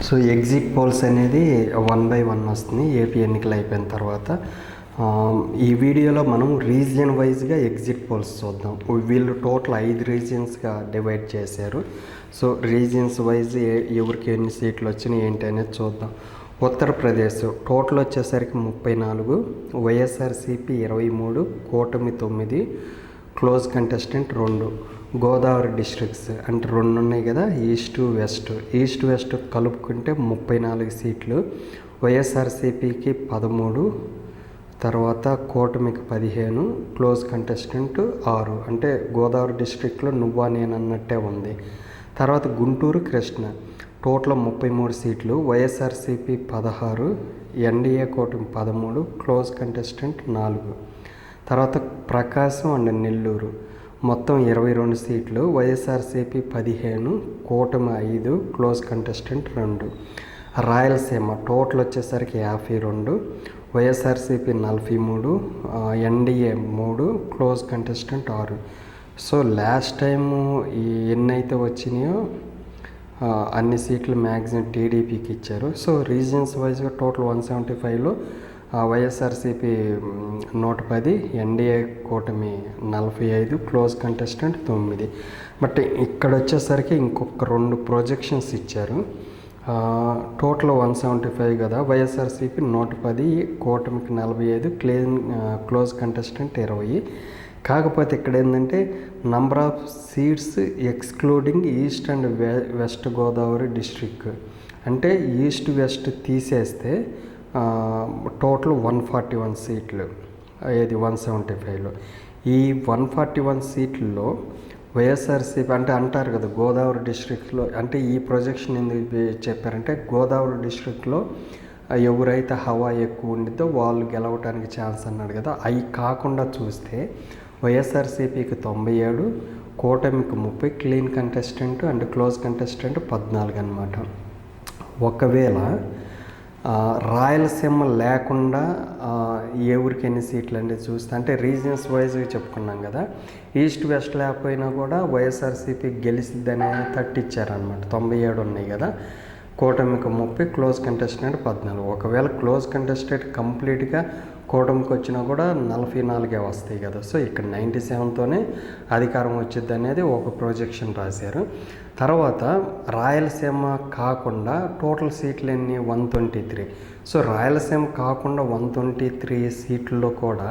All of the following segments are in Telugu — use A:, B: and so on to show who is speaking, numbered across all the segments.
A: సో ఎగ్జిట్ పోల్స్ అనేది 1 బై 1 వస్తుంది ఏపీ ఎన్నికలు అయిపోయిన తర్వాత. ఈ వీడియోలో మనం రీజియన్ వైజ్గా ఎగ్జిట్ పోల్స్ చూద్దాం. వీళ్ళు టోటల్ 5 రీజియన్స్గా డివైడ్ చేశారు. సో రీజియన్స్ వైజ్ ఎవరికి ఎన్ని సీట్లు వచ్చినాయి ఏంటి అనేది చూద్దాం. ఉత్తరప్రదేశ్ టోటల్ వచ్చేసరికి 34, వైఎస్ఆర్సీపీ 23, కూటమి 9, క్లోజ్ కంటెస్టెంట్ 2. గోదావరి డిస్ట్రిక్ట్స్ అంటే 2 ఉన్నాయి కదా, ఈస్ట్ వెస్ట్ కలుపుకుంటే 34 సీట్లు. వైఎస్ఆర్సీపీకి 13, తర్వాత కూటమికి 15, క్లోజ్ కంటెస్టెంట్ 6. అంటే గోదావరి డిస్ట్రిక్ట్లో నువ్వా నేను అన్నట్టే ఉంది. తర్వాత గుంటూరు కృష్ణ టోటల్ 33 సీట్లు. వైఎస్ఆర్సీపీ 16, ఎన్డీఏ కూటమి 13, క్లోజ్ కంటెస్టెంట్ 4. తర్వాత ప్రకాశం అండ్ నెల్లూరు మొత్తం 22 సీట్లు. వైఎస్ఆర్సీపీ 15, కూటమి 5, క్లోజ్ కంటెస్టెంట్ 2. రాయలసీమ టోటల్ వచ్చేసరికి 52, YSRCP 43, NDA 3, close contestant 6. So last time ఎన్నైతే వచ్చినాయో అన్ని సీట్లు మ్యాక్సిమం టీడీపీకి ఇచ్చారు. సో రీజియన్స్ వైజ్గా టోటల్ 175లో వైఎస్ఆర్సీపీ 110, ఎన్డీఏ కూటమి 45, క్లోజ్ కంటెస్టెంట్ 9. బట్ ఇక్కడ వచ్చేసరికి ఇంకొక 2 ప్రొజెక్షన్స్ ఇచ్చారు. టోటల్ 175 కదా, వైఎస్ఆర్సీపీ 110, కూటమికి 45, క్లోజ్ కంటెస్టెంట్ 20. కాకపోతే ఇక్కడ ఏంటంటే number of seats excluding east and west Godavari district. అంటే ఈస్ట్ వెస్ట్ తీసేస్తే టోటల్ 141 సీట్లు. ఇది 175లో. ఈ 141 సీట్లలో వైఎస్ఆర్సీపీ అంటే అంటారు కదా గోదావరి డిస్ట్రిక్ట్లో, అంటే ఈ ప్రొజెక్షన్ ఎందుకు చెప్పారంటే గోదావరి డిస్ట్రిక్ట్లో ఎవరైతే హవా ఎక్కువ ఉండిద్దో వాళ్ళు గెలవడానికి ఛాన్స్ అన్నాడు కదా. అవి కాకుండా చూస్తే వైఎస్ఆర్సీపీకి 97, కూటమికి 30, clean contestant and close contestant 14 అనమాట. ఒకవేళ రాయలసీమ లేకుండా ఏ ఊరికి ఎన్ని సీట్లు అనేది చూస్తే అంటే రీజియన్స్ వైజ్గా చెప్పుకున్నాం కదా, ఈస్ట్ వెస్ట్ లేకపోయినా కూడా వైఎస్ఆర్సీపీ గెలిచిద్దనే తట్టిచ్చారనమాట. 97 ఉన్నాయి కదా, కూటమికి 30, క్లోజ్ కంటెస్టెంట్ 14. ఒకవేళ క్లోజ్ కంటెస్టెంట్ కంప్లీట్గా కూటమికి వచ్చినా కూడా 44 వస్తాయి కదా. సో ఇక్కడ 97తోనే అధికారం వచ్చింది అనేది ఒక ప్రొజెక్షన్ రాశారు. తర్వాత రాయలసీమ కాకుండా టోటల్ సీట్లు ఎన్ని 123. సో రాయలసీమ కాకుండా 123 సీట్లలో కూడా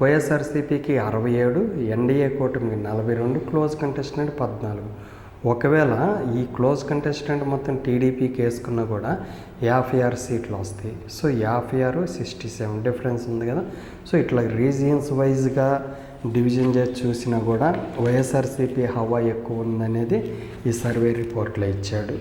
A: వైఎస్ఆర్సీపీకి 67, ఎన్డీఏ కూటమికి 42, క్లోజ్ కంటెస్టెంట్ 14. ఒకవేళ ఈ క్లోజ్ కంటెస్టెంట్ మొత్తం టీడీపీకి వేసుకున్నా కూడా 56 సీట్లు వస్తాయి. సో 56, 67 డిఫరెన్స్ ఉంది కదా. సో ఇట్లా రీజియన్స్ వైజ్గా డివిజన్ చేసి చూసినా కూడా వైఎస్ఆర్సీపీ హవా ఎక్కువ ఉందనేది ఈ సర్వే రిపోర్ట్లో ఇచ్చాడు.